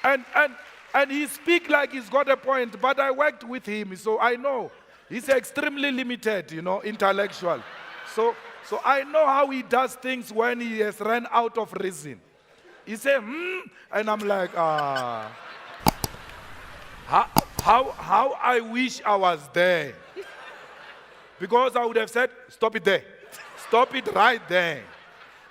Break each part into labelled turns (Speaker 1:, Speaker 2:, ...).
Speaker 1: And he speak like he's got a point, but I worked with him, so I know. He's extremely limited, intellectual. So I know how he does things when he has run out of reason. He say, and I'm like, how I wish I was there. Because I would have said, stop it there. Stop it right there.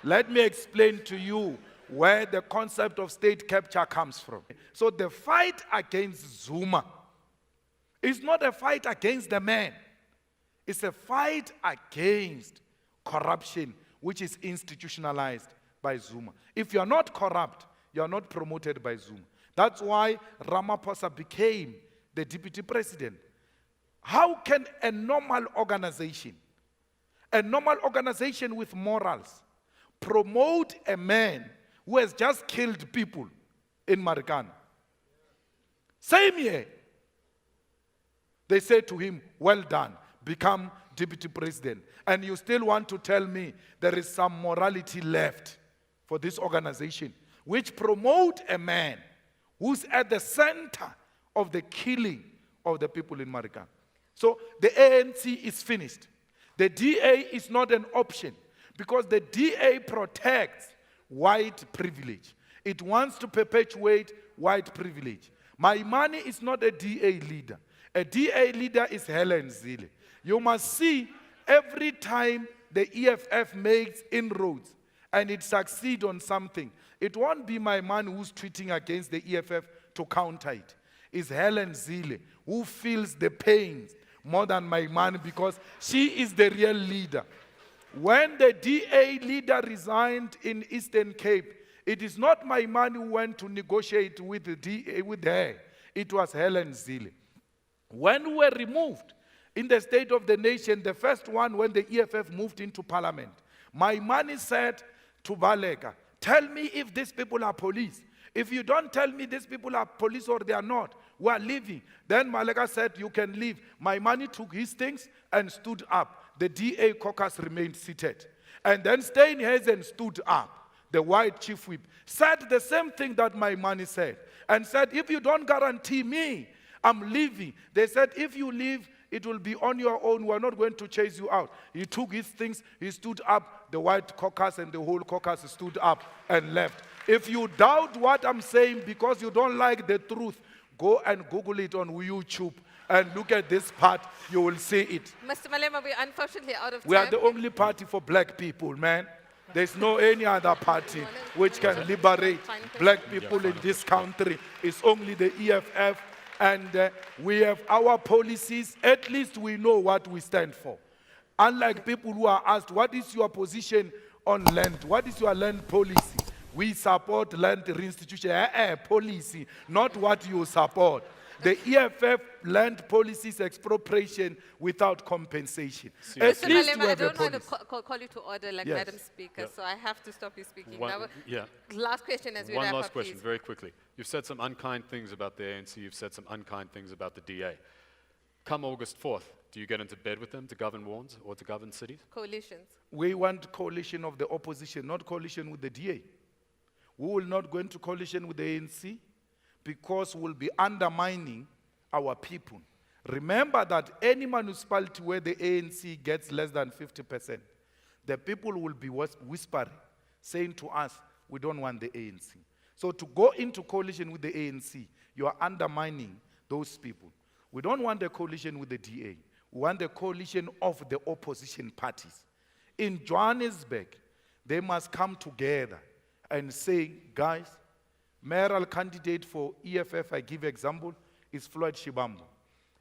Speaker 1: Let me explain to you where the concept of state capture comes from. So the fight against Zuma is not a fight against the man. It's a fight against corruption, which is institutionalized by Zuma. If you are not corrupt, you are not promoted by Zuma. That's why Ramaphosa became the deputy president. How can a normal organization with morals, promote a man who has just killed people in Marikana? Same year, they say to him, well done, become deputy president. And you still want to tell me there is some morality left for this organization, which promote a man who's at the center of the killing of the people in Marikana. So the ANC is finished. The DA is not an option because the DA protects white privilege. It wants to perpetuate white privilege. My money is not a DA leader. A DA leader is Helen Zille. You must see every time the EFF makes inroads and it succeeds on something, it won't be my man who's tweeting against the EFF to counter it. It's Helen Zille who feels the pains more than my man because she is the real leader. When the DA leader resigned in Eastern Cape, it is not my man who went to negotiate with the DA, with her. It was Helen Zille. When we were removed in the State of the Nation, the first one when the EFF moved into parliament, my man said to Baleka, tell me if these people are police. If you don't tell me these people are police or they are not, we are leaving. Then Maleka said, you can leave. My money took his things and stood up. The DA caucus remained seated. And then Steenhuisen stood up. The white chief whip said the same thing that my money said. And said, if you don't guarantee me, I'm leaving. They said, if you leave, it will be on your own. We're not going to chase you out. He took his things. He stood up. The white caucus and the whole caucus stood up and left. If you doubt what I'm saying because you don't like the truth, go and Google it on YouTube and look at this part. You will see it.
Speaker 2: Mr. Malema, we're unfortunately out of time.
Speaker 1: We are the only party for black people, man. There's no any other party which can liberate black people in this country. It's only the EFF. And we have our policies. At least we know what we stand for. Unlike people who are asked, what is your position on land? What is your land policy? We support land reinstitution policy, not what you support. The EFF land policy is expropriation without compensation.
Speaker 2: Mr. Malema, I don't want to call you to order like Madam Speaker, so I have to stop you speaking. Last question as we wrap up,
Speaker 3: One last question,
Speaker 2: please.
Speaker 3: very quickly. You've said some unkind things about the ANC. You've said some unkind things about the DA. Come August 4th, do you get into bed with them to govern wards or to govern cities?
Speaker 2: Coalitions.
Speaker 1: We want coalition of the opposition, not coalition with the DA. We will not go into coalition with the ANC because we'll be undermining our people. Remember that any municipality where the ANC gets less than 50%, the people will be whispering, saying to us, we don't want the ANC. So to go into coalition with the ANC, you are undermining those people. We don't want a coalition with the DA. We want a coalition of the opposition parties. In Johannesburg, they must come together and say, guys, mayoral candidate for EFF, I give example, is Floyd Shibambo.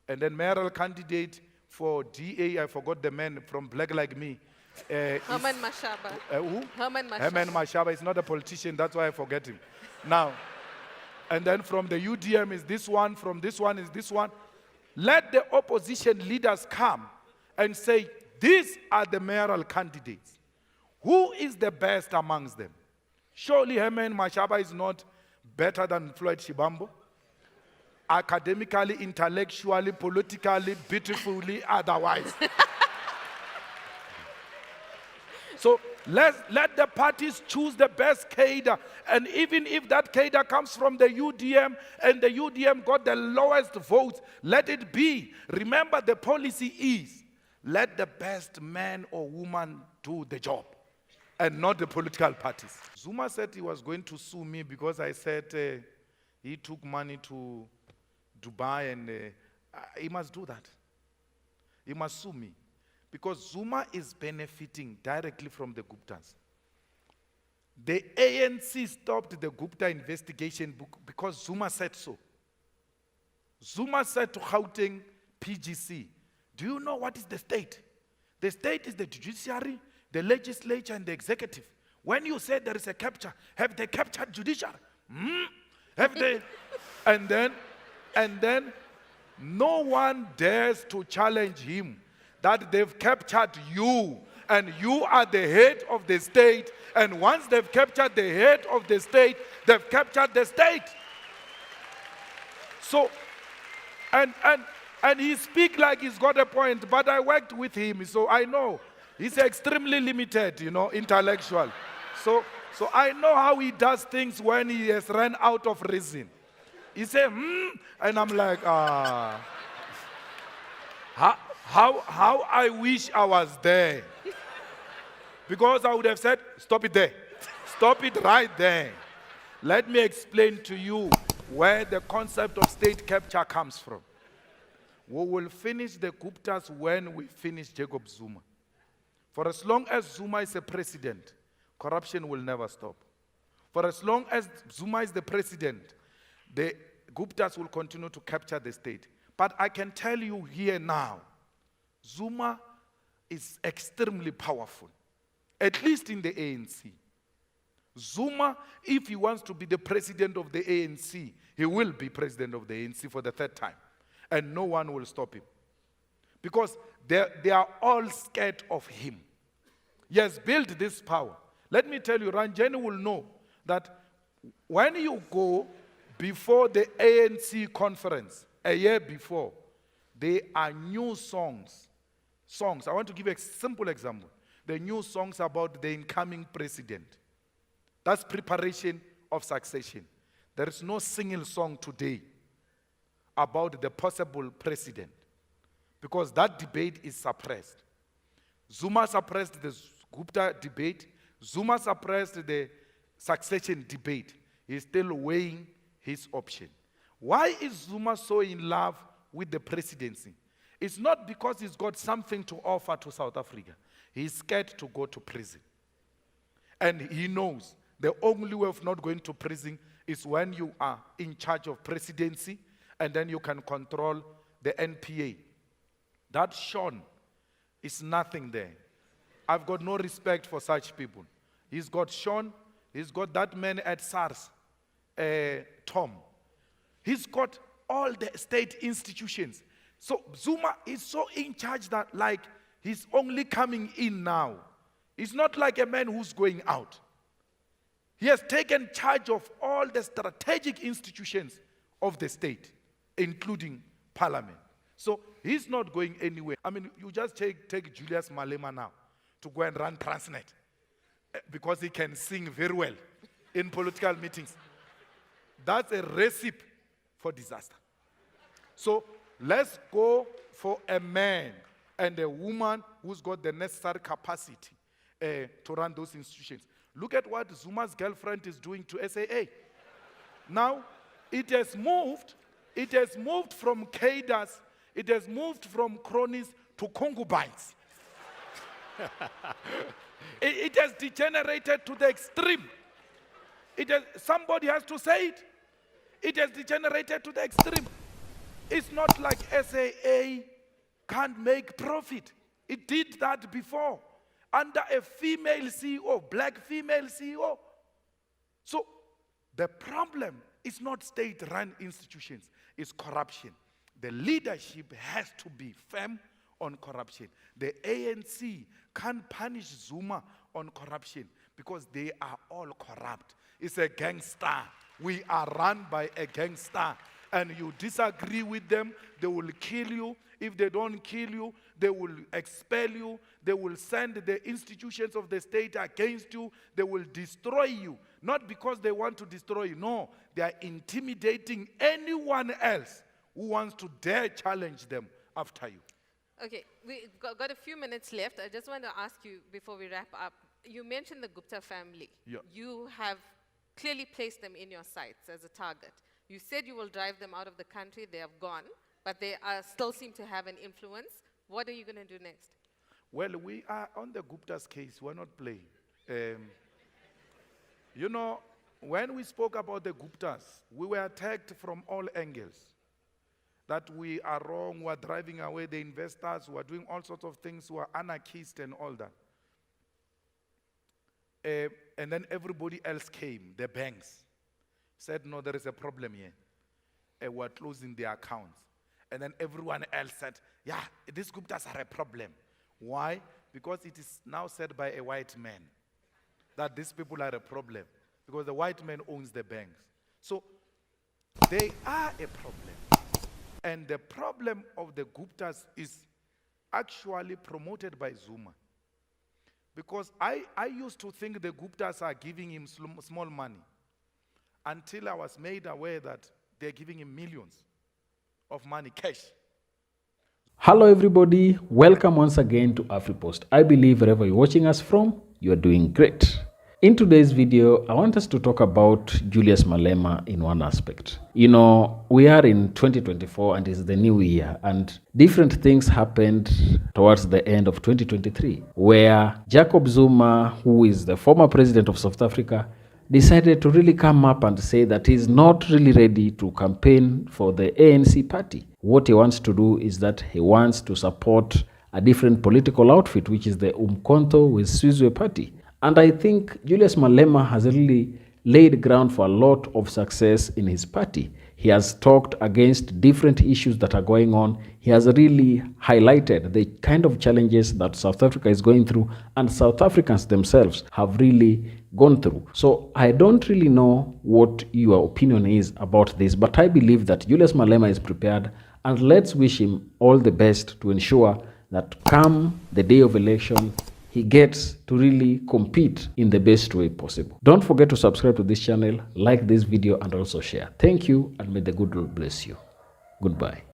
Speaker 1: And then mayoral candidate for DA, I forgot the man from Black Like Me.
Speaker 2: Herman Mashaba.
Speaker 1: Who?
Speaker 2: Herman Mashaba.
Speaker 1: Herman Mashaba is not a politician, that's why I forget him. Now, and then from the UDM is this one, from this one is this one. Let the opposition leaders come and say, these are the mayoral candidates. Who is the best amongst them? Surely Herman Mashaba is not better than Floyd Shibambo. Academically, intellectually, politically, beautifully, otherwise. So Let the parties choose the best cadre. And even if that cadre comes from the UDM and the UDM got the lowest votes, let it be. Remember, the policy is let the best man or woman do the job and not the political parties. Zuma said he was going to sue me because I said he took money to Dubai and he must do that. He must sue me. Because Zuma is benefiting directly from the Guiptas. The ANC stopped the Gupta investigation because Zuma said so. Zuma said to Gauteng PGC, do you know what is the state? The state is the judiciary, the legislature, and the executive. When you say there is a capture, have they captured judiciary? Have they? And then no one dares to challenge him that they've captured you and you are the head of the state, and once they've captured the head of the state, they've captured the state. So, and he speaks like he's got a point, but I worked with him, so I know he's extremely limited, intellectual. So I know how he does things when he has run out of reason. He said, and I'm like, How I wish I was there. Because I would have said, stop it there. Stop it right there. Let me explain to you where the concept of state capture comes from. We will finish the Guiptas when we finish Jacob Zuma. For as long as Zuma is a president, corruption will never stop. For as long as Zuma is the president, the Guiptas will continue to capture the state. But I can tell you here now, Zuma is extremely powerful, at least in the ANC. Zuma, if he wants to be the president of the ANC, he will be president of the ANC for the third time. And no one will stop him. Because they are all scared of him. He has built this power. Let me tell you, Ranjani will know that when you go before the ANC conference, a year before, there are new songs. I want to give a simple example. The new songs about the incoming president. That's preparation of succession. There is no single song today about the possible president because that debate is suppressed. Zuma suppressed the Gupta debate. Zuma suppressed the succession debate. He's still weighing his option. Why is Zuma so in love with the presidency? It's not because he's got something to offer to South Africa. He's scared to go to prison. And he knows the only way of not going to prison is when you are in charge of presidency and then you can control the NPA. That Sean is nothing there. I've got no respect for such people. He's got Sean, he's got that man at SARS, Tom. He's got all the state institutions. So Zuma is so in charge that like he's only coming in now. It's not like a man who's going out. He has taken charge of all the strategic institutions of the state, including parliament. So he's not going anywhere. I mean, you just take Julius Malema now to go and run Transnet because he can sing very well in political meetings. That's a recipe for disaster. So let's go for a man and a woman who's got the necessary capacity to run those institutions. Look at what Zuma's girlfriend is doing to SAA. Now, it has moved from cadres, it has moved from cronies to concubines. It has degenerated to the extreme. Somebody has to say it. It has degenerated to the extreme. It's not like SAA can't make profit. It did that before under a female CEO, black female CEO. So the problem is not state-run institutions, it's corruption. The leadership has to be firm on corruption. The ANC can't punish Zuma on corruption because they are all corrupt. It's a gangster. We are run by a gangster. And you disagree with them, they will kill you. If they don't kill you, they will expel you. They will send the institutions of the state against you. They will destroy you. Not because they want to destroy you. No, they are intimidating anyone else who wants to dare challenge them after you.
Speaker 2: Okay, we got a few minutes left. I just want to ask you before we wrap up. You mentioned the Gupta family.
Speaker 1: Yeah.
Speaker 2: You have clearly placed them in your sights as a target. You said you will drive them out of the country. They have gone, but they still seem to have an influence. What are you going to do next?
Speaker 1: Well, we are on the Gupta's case. We're not playing. You know, when we spoke about the Guptas, we were attacked from all angles. That we are wrong, we are driving away the investors, we are doing all sorts of things, we are anarchists and all that. And then everybody else came, the banks, said, no, there is a problem here. We're closing their accounts. And then everyone else said, yeah, these Guptas are a problem. Why? Because it is now said by a white man that these people are a problem. Because the white man owns the banks. So they are a problem. And the problem of the Guptas is actually promoted by Zuma. Because I used to think the Guptas are giving him small money until I was made aware that they're giving him millions of money, cash.
Speaker 4: Hello everybody, welcome once again to AfriPost. I believe wherever you're watching us from, you're doing great. In today's video, I want us to talk about Julius Malema in one aspect. You know, we are in 2024 and it's the new year, and different things happened towards the end of 2023, where Jacob Zuma, who is the former president of South Africa, decided to really come up and say that he's not really ready to campaign for the ANC party. What he wants to do is that he wants to support a different political outfit, which is the Umkhonto with Sizwe party. And I think Julius Malema has really laid ground for a lot of success in his party. He has talked against different issues that are going on. He has really highlighted the kind of challenges that South Africa is going through and South Africans themselves have really gone through. So I don't really know what your opinion is about this, but I believe that Julius Malema is prepared, and let's wish him all the best to ensure that come the day of election, he gets to really compete in the best way possible. Don't forget to subscribe to this channel, like this video, and also share. Thank you, and may the good Lord bless you. Goodbye.